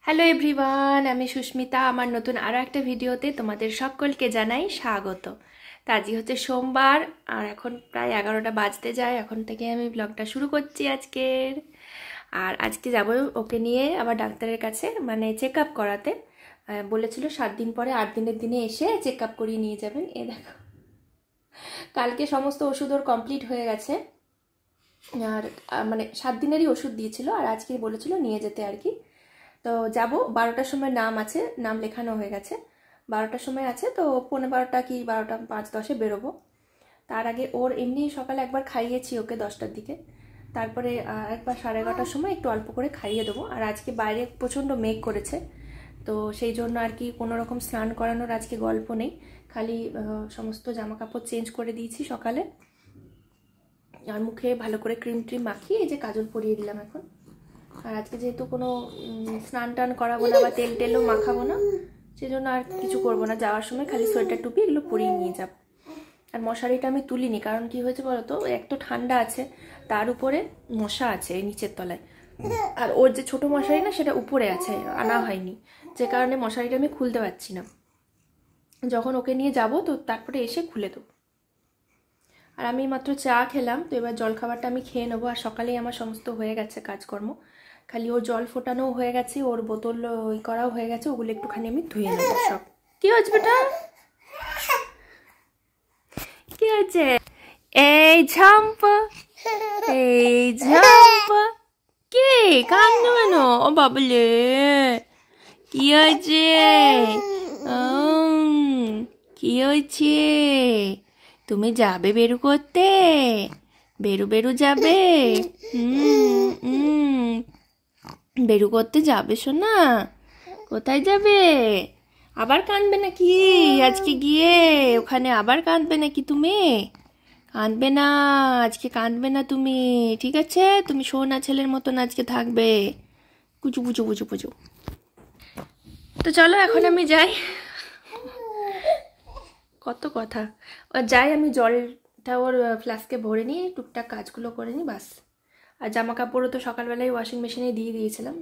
Hello everyone, আমি সুস্মিতা। আমার নতুন আরও একটা ভিডিওতে তোমাদের সকলকে জানাই স্বাগত। তা আজই হচ্ছে সোমবার, আর এখন প্রায় 11টা বাজতে যায়। এখন থেকে আমি ব্লগটা শুরু করছি আজকের। আর আজকে যাব ওকে নিয়ে আবার ডাক্তারের কাছে, মানে চেক আপ করাতে। বলেছিল 7 দিন পরে 8 দিনের দিনে এসে চেক আপ করিয়ে নিয়ে যাবেন। এ দেখো, কালকে সমস্ত ওষুধ ওর কমপ্লিট হয়ে গেছে। আর মানে 7 দিনেরই ওষুধ দিয়েছিল, আর আজকে বলেছিল নিয়ে যেতে আর কি। তো যাব 12টার সময়, নাম আছে, নাম লেখানো হয়ে গেছে। 12টার সময় আছে, তো 11:15 কি 12টা 5-10 বেরোবো। তার আগে ওর এমনি সকালে একবার খাইয়েছি ওকে 10টার দিকে, তারপরে একবার 11:30টার সময় একটু অল্প করে খাইয়ে দেবো। আর আজকে বাইরে প্রচণ্ড মেঘ করেছে, তো সেই জন্য আর কি কোনো রকম স্নান করানোর আজকে গল্প নেই। খালি সমস্ত জামা কাপড় চেঞ্জ করে দিয়েছি সকালে, আর মুখে ভালো করে ক্রিম ট্রিম মাখিয়ে এই যে কাজল পরিয়ে দিলাম এখন। আর আজকে যেহেতু কোনো স্নান টান করাবো না বা তেল টেলও মাখাবো না, সেজন্য আর কিছু করবো না। যাওয়ার সময় খালি সোয়েটার টুপি এগুলো পরিয়ে নিয়ে যাব। আর মশারিটা আমি তুলিনি, কারণ কি হয়েছে বলো তো, এক তো ঠান্ডা আছে, তার উপরে মশা আছে এই নিচের তলায়। আর ওর যে ছোট মশারি না, সেটা উপরে আছে, আনা হয়নি, যে কারণে মশারিটা আমি খুলতে পারছি না। যখন ওকে নিয়ে যাব তো তারপরে এসে খুলে দেবো। আর আমি মাত্র চা খেলাম, তো এবার জলখাবারটা আমি খেয়ে নেবো। আর সকালেই আমার সমস্ত হয়ে গেছে কাজকর্ম, খালি ওর জল ফোটানো হয়ে গেছে, ওর বোতল ওই করাও হয়ে গেছে, ওগুলো একটুখানি আমি ধুয়ে নেবো সব। কি হচ্ছে বেটা, কি হচ্ছে? এই ঝাম্পা, এই ঝাম্পা, কে কান্দ কেন? ও বাবলে, কি হয়েছে? কি হয়েছে? তুমি যাবে বেরু করতে? বেরু বেরু যাবে? বেরু করতে যাবে শোনা? কোথায় যাবে? আবার কাঁদবে নাকি আজকে গিয়ে ওখানে? আবার কাঁদবে নাকি তুমি? কাঁদবে না আজকে, কাঁদবে না তুমি, ঠিক আছে? তুমি সোনা ছেলের মতন আজকে থাকবে। কুচু কুচু কুচু কুচু। তো চলো এখন আমি যাই, কত কথা। যাই আমি, জলটা ওর ফ্লাস্কে ভরে নিই, টুকটাক কাজগুলো করে নিই, বাস। আর জামা কাপড়ও তো সকালবেলায় ওয়াশিং মেশিনে দিয়ে দিয়েছিলাম।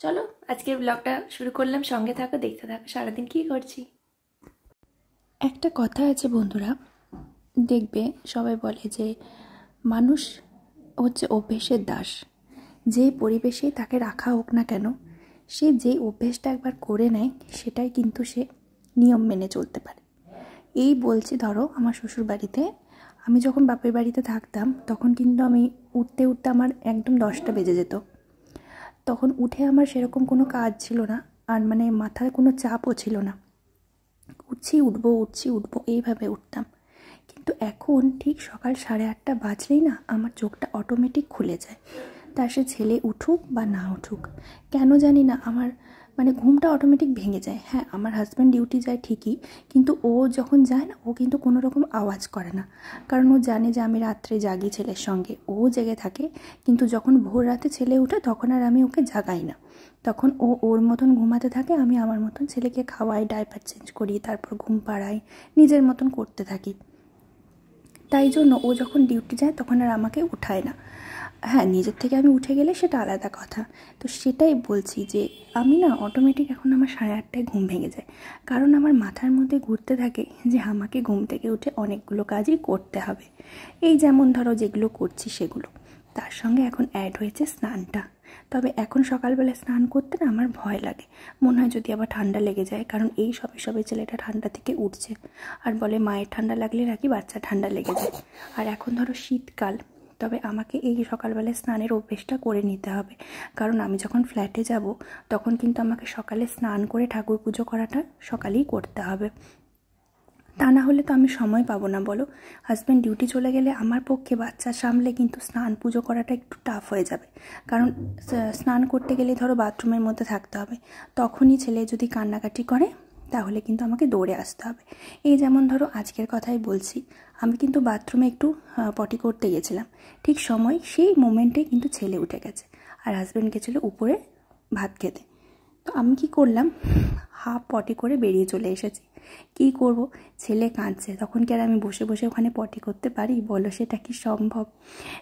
চলো আজকের ব্লগটা শুরু করলাম, সঙ্গে থাকো, দেখতে থাকো সারাদিন কী করছি। একটা কথা আছে বন্ধুরা, দেখবে সবাই বলে যে মানুষ হচ্ছে অভ্যেসের দাস। যে পরিবেশেই তাকে রাখা হোক না কেন, সে যে অভ্যেসটা একবার করে নেয় সেটাই কিন্তু সে নিয়ম মেনে চলতে পারে। এই বলছি, ধরো আমার শ্বশুর বাড়িতে আমি যখন বাপের বাড়িতে থাকতাম, তখন কিন্তু আমি উঠতে উঠতে আমার একদম 10টা বেজে যেত। তখন উঠে আমার সেরকম কোনো কাজ ছিল না, আর মানে মাথায় কোনো চাপও ছিল না। উঠছি উঠবো এইভাবে উঠতাম। কিন্তু এখন ঠিক সকাল 8:30 বাজলেই না আমার চোখটা অটোমেটিক খুলে যায়। তা সে ছেলে উঠুক বা না উঠুক, কেন জানি না আমার মানে ঘুমটা অটোমেটিক ভেঙে যায়। হ্যাঁ, আমার হাজব্যান্ড ডিউটি যায় ঠিকই, কিন্তু ও যখন যায় না, ও কিন্তু কোনো রকম আওয়াজ করে না, কারণ ও জানে যে আমি রাত্রে জাগি ছেলের সঙ্গে, ও জেগে থাকে। কিন্তু যখন ভোর রাতে ছেলে উঠে, তখন আর আমি ওকে জাগাই না, তখন ও ওর মতন ঘুমাতে থাকে, আমি আমার মতন ছেলেকে খাওয়াই, ডাইপার চেঞ্জ করি, তারপর ঘুম পাড়াই, নিজের মতন করতে থাকি। তাই জন্য ও যখন ডিউটি যায় তখন আর আমাকে উঠায় না। হ্যাঁ, নিজের থেকে আমি উঠে গেলে সেটা আলাদা কথা। তো সেটাই বলছি যে আমি না অটোমেটিক এখন আমার 8:30টায় ঘুম ভেঙে যায়, কারণ আমার মাথার মধ্যে ঘুরতে থাকে যে আমাকে ঘুম থেকে উঠে অনেকগুলো কাজই করতে হবে। এই যেমন ধরো যেগুলো করছি সেগুলো, তার সঙ্গে এখন অ্যাড হয়েছে স্নানটা। তবে এখন সকালবেলা স্নান করতে না আমার ভয় লাগে, মনে হয় যদি আবার ঠান্ডা লেগে যায়, কারণ এই সবে ছেলেটা ঠান্ডা থেকে উঠছে, আর বলে মায়ের ঠান্ডা লাগলে নাকি বাচ্চা ঠান্ডা লেগে যায়। আর এখন ধরো শীতকাল, তবে আমাকে এই সকালবেলায় স্নানের অভ্যেসটা করে নিতে হবে, কারণ আমি যখন ফ্ল্যাটে যাব তখন কিন্তু আমাকে সকালে স্নান করে ঠাকুর পুজো করাটা সকালেই করতে হবে। তা না হলে তো আমি সময় পাবো না, বলো। হাজব্যান্ড ডিউটি চলে গেলে আমার পক্ষে বাচ্চা সামলে কিন্তু স্নান পুজো করাটা একটু টাফ হয়ে যাবে, কারণ স্নান করতে গেলে ধরো বাথরুমের মধ্যে থাকতে হবে, তখনই ছেলে যদি কান্নাকাটি করে তাহলে কিন্তু আমাকে দৌড়ে আসতে হবে। এই যেমন ধরো আজকের কথাই বলছি, আমি কিন্তু বাথরুমে একটু পটি করতে গেছিলাম, ঠিক সময় সেই মোমেন্টে কিন্তু ছেলে উঠে গেছে, আর হাজব্যান্ড গেছিলো উপরে ভাত খেতে। তো আমি কি করলাম, হাফ পটি করে বেরিয়ে চলে এসেছি। কী করব, ছেলে কাঁদছে, তখন কি আর আমি বসে বসে ওখানে পটি করতে পারি বলো, সেটা কি সম্ভব?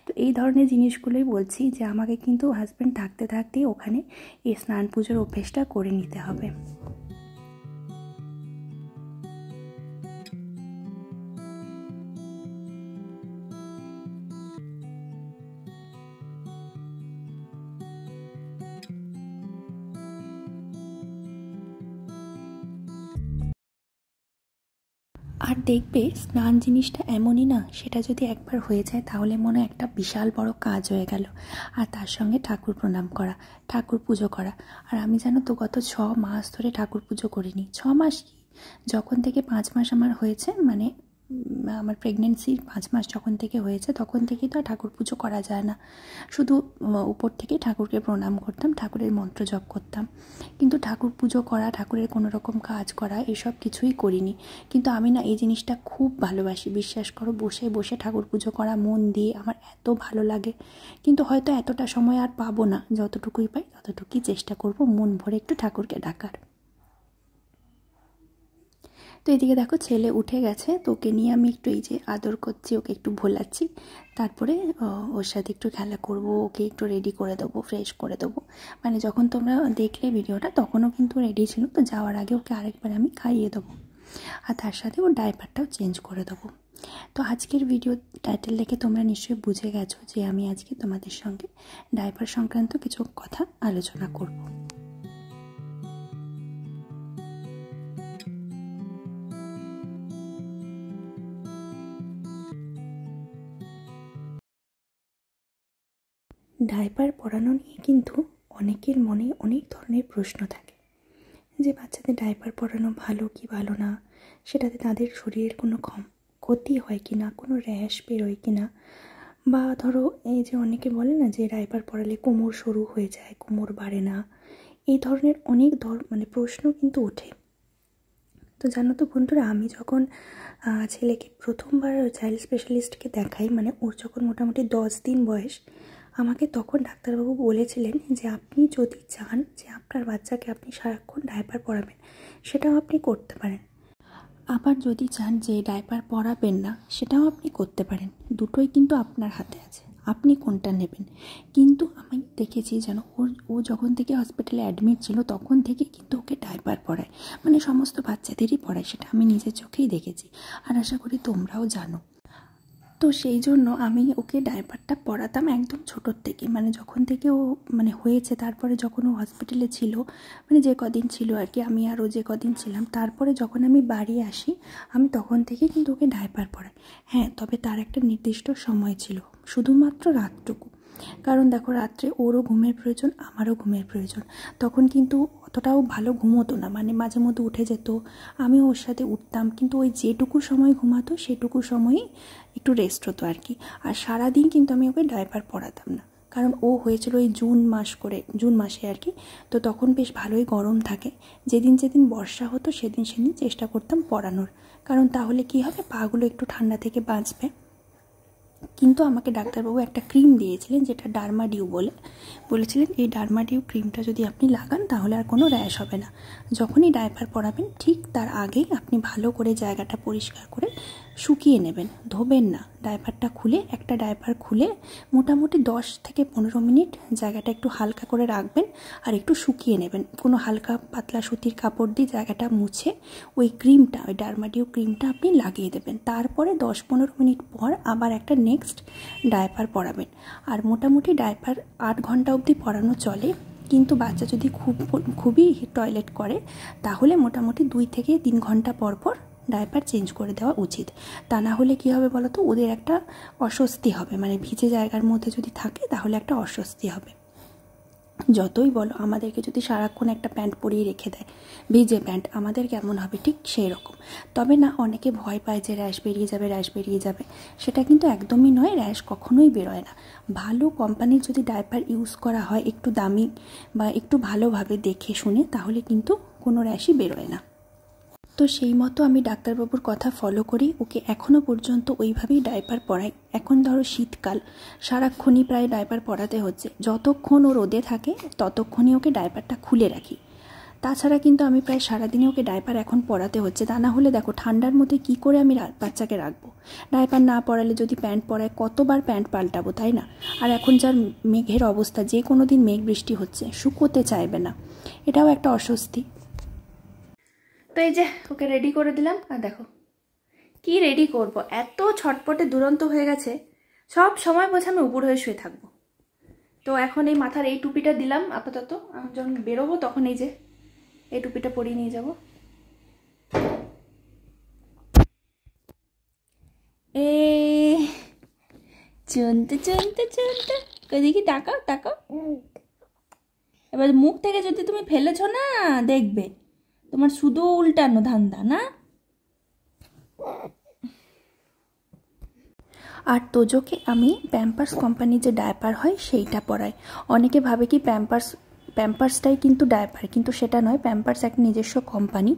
তো এই ধরনের জিনিসগুলোই বলছি যে আমাকে কিন্তু হাজব্যান্ড থাকতে থাকতেই ওখানে এই স্নান পুজোর অভ্যেসটা করে নিতে হবে। আর দেখবে স্নান জিনিসটা এমনই না, সেটা যদি একবার হয়ে যায় তাহলে মনে হয় একটা বিশাল বড় কাজ হয়ে গেল। আর তার সঙ্গে ঠাকুর প্রণাম করা, ঠাকুর পুজো করা। আর আমি জানো তো গত 6 মাস ধরে ঠাকুর পুজো করিনি। 6 মাস কি, যখন থেকে 5 মাস আমার হয়েছে, মানে আমার প্রেগনেন্সির 5 মাস যখন থেকে হয়েছে তখন থেকেই তো আর ঠাকুর পুজো করা যায় না। শুধু উপর থেকে ঠাকুরকে প্রণাম করতাম, ঠাকুরের মন্ত্র জপ করতাম, কিন্তু ঠাকুর পুজো করা, ঠাকুরের কোনো রকম কাজ করা এসব কিছুই করিনি। কিন্তু আমি না এই জিনিসটা খুব ভালোবাসি, বিশ্বাস করো। বসে বসে ঠাকুর পুজো করা মন দিয়ে আমার এত ভালো লাগে। কিন্তু হয়তো এতটা সময় আর পাবো না, যতটুকুই পাই ততটুকুই চেষ্টা করব মন ভরে একটু ঠাকুরকে ডাকার। তো এদিকে দেখো ছেলে উঠে গেছে, তো ওকে নিয়ে আমি একটু এই যে আদর করছি, ওকে একটু ভোলাচ্ছি, তারপরে ওর সাথে একটু খেলা করব, ওকে একটু রেডি করে দেবো, ফ্রেশ করে দেবো। মানে যখন তোমরা দেখলে ভিডিওটা তখনও কিন্তু রেডি ছিল, তো যাওয়ার আগে ওকে আরেকবার আমি খাইয়ে দেবো, আর তার সাথে ওর ডাইপারটাও চেঞ্জ করে দেবো। তো আজকের ভিডিও টাইটেল দেখে তোমরা নিশ্চয়ই বুঝে গেছো যে আমি আজকে তোমাদের সঙ্গে ডাইপার সংক্রান্ত কিছু কথা আলোচনা করব। ডাইপার পরানো নিয়ে কিন্তু অনেকের মনে অনেক ধরনের প্রশ্ন থাকে, যে বাচ্চাদের ডাইপার পরানো ভালো কি ভালো না, সেটাতে তাদের শরীরের কোনো ক্ষতি হয় কি না, কোনো র্যাশ বেরোয় কি না, বা ধরো এই যে অনেকে বলে না যে ডাইপার পরালে কোমর সরু হয়ে যায়, কোমর বাড়ে না, এই ধরনের অনেক মানে প্রশ্ন কিন্তু ওঠে। তো জানো তো বন্ধুরা, আমি যখন ছেলেকে প্রথমবার চাইল্ড স্পেশালিস্টকে দেখাই, মানে ওর যখন মোটামুটি 10 দিন বয়স, আমাকে তখন ডাক্তারবাবু বলেছিলেন যে আপনি যদি চান যে আপনার বাচ্চাকে আপনি সারাক্ষণ ডাইপার পরাবেন, সেটাও আপনি করতে পারেন। আবার যদি চান যে ডাইপার পরাবেন না, সেটাও আপনি করতে পারেন। দুটোই কিন্তু আপনার হাতে আছে, আপনি কোনটা নেবেন। কিন্তু আমি দেখেছি যেন ও যখন থেকে হসপিটালে অ্যাডমিট ছিল তখন থেকে কিন্তু ওকে ডাইপার পরায়, মানে সমস্ত বাচ্চাদেরই পরায়, সেটা আমি নিজের চোখেই দেখেছি, আর আশা করি তোমরাও জানো। তো সেই জন্য আমি ওকে ডাইপারটা পরাতাম একদম ছোটোর থেকে, মানে যখন থেকে ও মানে হয়েছে, তারপরে যখন ও হসপিটালে ছিল, মানে যে কদিন ছিল আর কি, আমি আর ও যে কদিন ছিলাম, তারপরে যখন আমি বাড়ি আসি আমি তখন থেকে কিন্তু ওকে ডাইপার পরাই। হ্যাঁ, তবে তার একটা নির্দিষ্ট সময় ছিল, শুধুমাত্র রাতটুকু। কারণ দেখো, রাত্রে ওরও ঘুমের প্রয়োজন, আমারও ঘুমের প্রয়োজন। তখন কিন্তু অতটাও ভালো ঘুমোতো না, মানে মাঝে মধ্যে উঠে যেত, আমিও ওর সাথে উঠতাম, কিন্তু ওই যেটুকু সময় ঘুমাতো সেটুকু সময়ই একটু রেস্ট হতো আর কি। আর সারাদিন কিন্তু আমি ওকে ডাইপার পরাতাম না, কারণ ও হয়েছিল ওই জুন মাসে আর কি। তো তখন বেশ ভালোই গরম থাকে, যেদিন যেদিন বর্ষা হতো সেদিন সেদিন চেষ্টা করতাম পরানোর, কারণ তাহলে কি হবে, পাগুলো একটু ঠান্ডা থেকে বাঁচবে। কিন্তু আমাকে ডাক্তারবাবু একটা ক্রিম দিয়েছিলেন, যেটা ডার্মাডিউ বলেছিলেন এই ডার্মাডিউ ক্রিমটা যদি আপনি লাগান তাহলে আর কোনো র্যাশ হবে না। যখনই ডাইপার পরাবেন ঠিক তার আগেই আপনি ভালো করে জায়গাটা পরিষ্কার করে শুকিয়ে নেবেন, ধোবেন না। ডাইপারটা খুলে, একটা ডাইপার খুলে মোটামুটি 10 থেকে 15 মিনিট জায়গাটা একটু হালকা করে রাখবেন আর একটু শুকিয়ে নেবেন। কোনো হালকা পাতলা সুতির কাপড় দিয়ে জায়গাটা মুছে ওই ক্রিমটা, ওই ডার্মাডিউ ক্রিমটা আপনি লাগিয়ে দেবেন। তারপরে 10-15 মিনিট পর আবার একটা নেক্সট ডাইপার পরাবেন। আর মোটামুটি ডাইপার 8 ঘন্টা অবধি পরানো চলে, কিন্তু বাচ্চা যদি খুবই টয়লেট করে তাহলে মোটামুটি 2 থেকে 3 ঘন্টা পর পর ডাইপার চেঞ্জ করে দেওয়া উচিত। তা না হলে কী হবে বলো তো, ওদের একটা অস্বস্তি হবে, মানে ভিজে জায়গার মধ্যে যদি থাকে তাহলে একটা অস্বস্তি হবে। যতই বলো, আমাদেরকে যদি সারাক্ষণ একটা প্যান্ট পরিয়ে রেখে দেয়, ভিজে প্যান্ট, আমাদের কেমন হবে ঠিক সেই রকম। তবে না, অনেকে ভয় পায় যে র্যাশ বেরিয়ে যাবে, সেটা কিন্তু একদমই নয়, র্যাশ কখনোই বেরোয় না। ভালো কোম্পানির যদি ডাইপার ইউজ করা হয়, একটু দামি বা একটু ভালোভাবে দেখে শুনে, তাহলে কিন্তু কোনো র্যাশই বেরোয় না। তো সেই মতো আমি ডাক্তারবাবুর কথা ফলো করি, ওকে এখনও পর্যন্ত ওইভাবেই ডাইপার পরাই। এখন ধরো শীতকাল, সারাক্ষণই প্রায় ডাইপার পরাতে হচ্ছে, যতক্ষণ ও রোদে থাকে ততক্ষণই ওকে ডাইপারটা খুলে রাখি। তাছাড়া কিন্তু আমি প্রায় সারাদিনে ওকে ডাইপার এখন পরাতে হচ্ছে, তা না হলে দেখো ঠান্ডার মধ্যে কি করে আমি বাচ্চাকে রাখবো। ডাইপার না পরালে যদি প্যান্ট পরায় কতবার প্যান্ট পাল্টাবো, তাই না? আর এখন যার মেঘের অবস্থা, যে কোনো দিন মেঘ বৃষ্টি হচ্ছে, শুকোতে চাইবে না, এটাও একটা অস্বস্তি। তো এই যে ওকে রেডি করে দিলাম। আর দেখো কি রেডি করব, এত ছটপটে দুরন্ত হয়ে গেছে, সব সময় বলছে আমি উপর হয়ে শুয়ে থাকবো। তো এখন এই মাথার এই টুপিটা দিলাম আপাতত, যখন বেরোবো তখন এই যে এই টুপিটা পরিয়ে নিয়ে যাব। চলতে চলতে চলতে দেখি, তাকাও তাকাও। এবার মুখ থেকে যদি তুমি ফেলেছো না, দেখবে তোমার শুধু উল্টানো ধান্দা না। আর তোজোকে আমি প্যাম্পার্স কোম্পানির যে ডায়পার হয় সেইটা পরাই। অনেকে ভাবে কি প্যাম্পার্সটাই কিন্তু ডায়পার, কিন্তু সেটা নয়। প্যাম্পার্স একটা নিজস্ব কোম্পানি,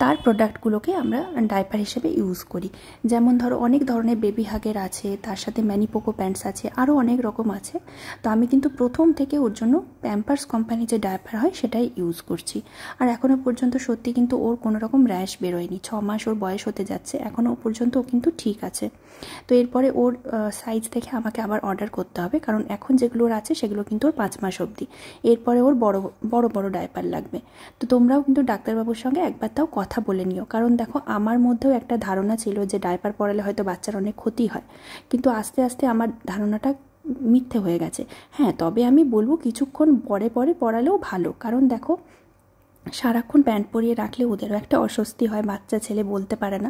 তার প্রোডাক্টগুলোকে আমরা ডায়পার হিসেবে ইউজ করি। যেমন ধরো অনেক ধরনের বেবি হাগের আছে, তার সাথে ম্যানিপোকো প্যান্টস আছে, আরও অনেক রকম আছে। তো আমি কিন্তু প্রথম থেকে ওর জন্য প্যাম্পার্স কোম্পানি যে ডায়পার হয় সেটাই ইউজ করছি। আর এখনও পর্যন্ত সত্যি কিন্তু ওর কোনো রকম র্যাশ বেরোয়নি। 6 মাস ওর বয়স হতে যাচ্ছে, এখনও পর্যন্ত ও কিন্তু ঠিক আছে। তো এরপরে ওর সাইজ দেখে আমাকে আবার অর্ডার করতে হবে, কারণ এখন যেগুলোর আছে সেগুলো কিন্তু ওর 5 মাস অবধি। এরপরে ওর বড় বড় বড় ডায়পার লাগবে। তো তোমরাও কিন্তু ডাক্তারবাবুর সঙ্গে একবার তাও কথা বলে নিও, কারণ দেখো আমার মধ্যেও একটা ধারণা ছিল যে ডায়পার পরালে হয়তো বাচ্চার অনেক ক্ষতি হয়, কিন্তু আস্তে আস্তে আমার ধারণাটা মিথ্যে হয়ে গেছে। হ্যাঁ, তবে আমি বলবো কিছুক্ষণ পরে পরে পরালেও ভালো, কারণ দেখো সারাক্ষণ প্যান্ট পরিয়ে রাখলে ওদেরও একটা অস্বস্তি হয়, বাচ্চা ছেলে বলতে পারে না।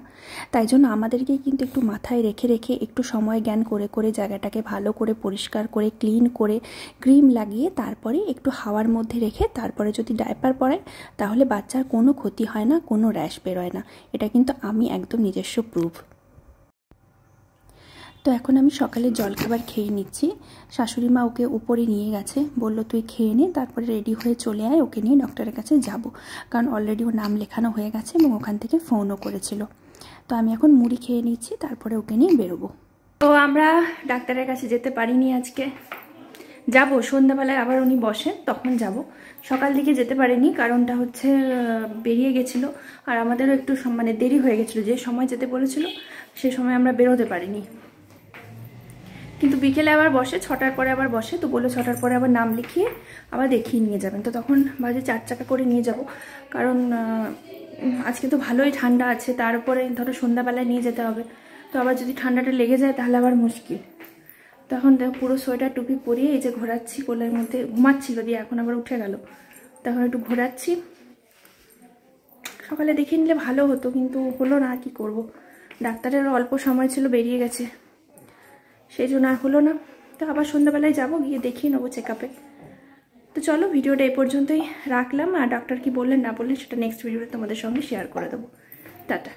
তাই জন্য আমাদেরকে কিন্তু একটু মাথায় রেখে রেখে একটু সময় জ্ঞান করে করে জায়গাটাকে ভালো করে পরিষ্কার করে ক্লিন করে ক্রিম লাগিয়ে তারপরে একটু হাওয়ার মধ্যে রেখে তারপরে যদি ডায়পার পরায়, তাহলে বাচ্চার কোনো ক্ষতি হয় না, কোনো র্যাশ বেরোয় না। এটা কিন্তু আমি একদম নিজস্ব প্রুফ। তো এখন আমি সকালে জলখাবার খেয়ে নিচ্ছি। শাশুড়ি মা ওকে উপরে নিয়ে গেছে, বলল তুই খেয়ে নে, তারপরে রেডি হয়ে চলে আয়, ওকে নিয়ে ডক্টরের কাছে যাব, কারণ অলরেডি ওর নাম লেখানো হয়ে গেছে এবং ওখান থেকে ফোনও করেছিল। তো আমি এখন মুড়ি খেয়ে নিচ্ছি, তারপরে ওকে নিয়ে বেরোবো। তো আমরা ডাক্তারের কাছে যেতে পারিনি আজকে, যাব সন্ধ্যাবেলায় আবার উনি বসেন তখন যাব। সকাল দিকে যেতে পারিনি, কারণটা হচ্ছে বেরিয়ে গেছিলো আর আমাদেরও একটু মানে দেরি হয়ে গেছিলো। যে সময় যেতে বলেছিল সে সময় আমরা বেরোতে পারিনি। কিন্তু বিকেলে আবার বসে, 6টার পরে আবার বসে। তো বললো 6টার পরে আবার নাম লিখিয়ে আবার দেখিয়ে নিয়ে যাবেন। তো তখন বাজে 4 চাকা করে নিয়ে যাব, কারণ আজকে তো ভালোই ঠান্ডা আছে, তার উপরে ধরো সন্ধ্যাবেলায় নিয়ে যেতে হবে। তো আবার যদি ঠান্ডাটা লেগে যায় তাহলে আবার মুশকিল। তখন দেখো পুরো সোয়েটার টুপি পরিয়ে এই যে ঘোরাচ্ছি, কোলের মধ্যে ঘুমাচ্ছিল, দিয়ে এখন আবার উঠে গেল। তখন একটু ঘোরাচ্ছি। সকালে দেখিয়ে নিলে ভালো হতো, কিন্তু হলো না, কি করব। ডাক্তারের অল্প সময় ছিল, বেরিয়ে গেছে, সেই জন্য আর হলো না। তো আবার সন্ধ্যাবেলায় যাব, গিয়ে দেখিয়ে নেবো চেক আপে। তো চলো ভিডিওটা এই পর্যন্তই রাখলাম, আর ডাক্তার কি বললেন না বললেন সেটা নেক্সট ভিডিওতে তোমাদের সঙ্গে শেয়ার করে দেবো। টাটা।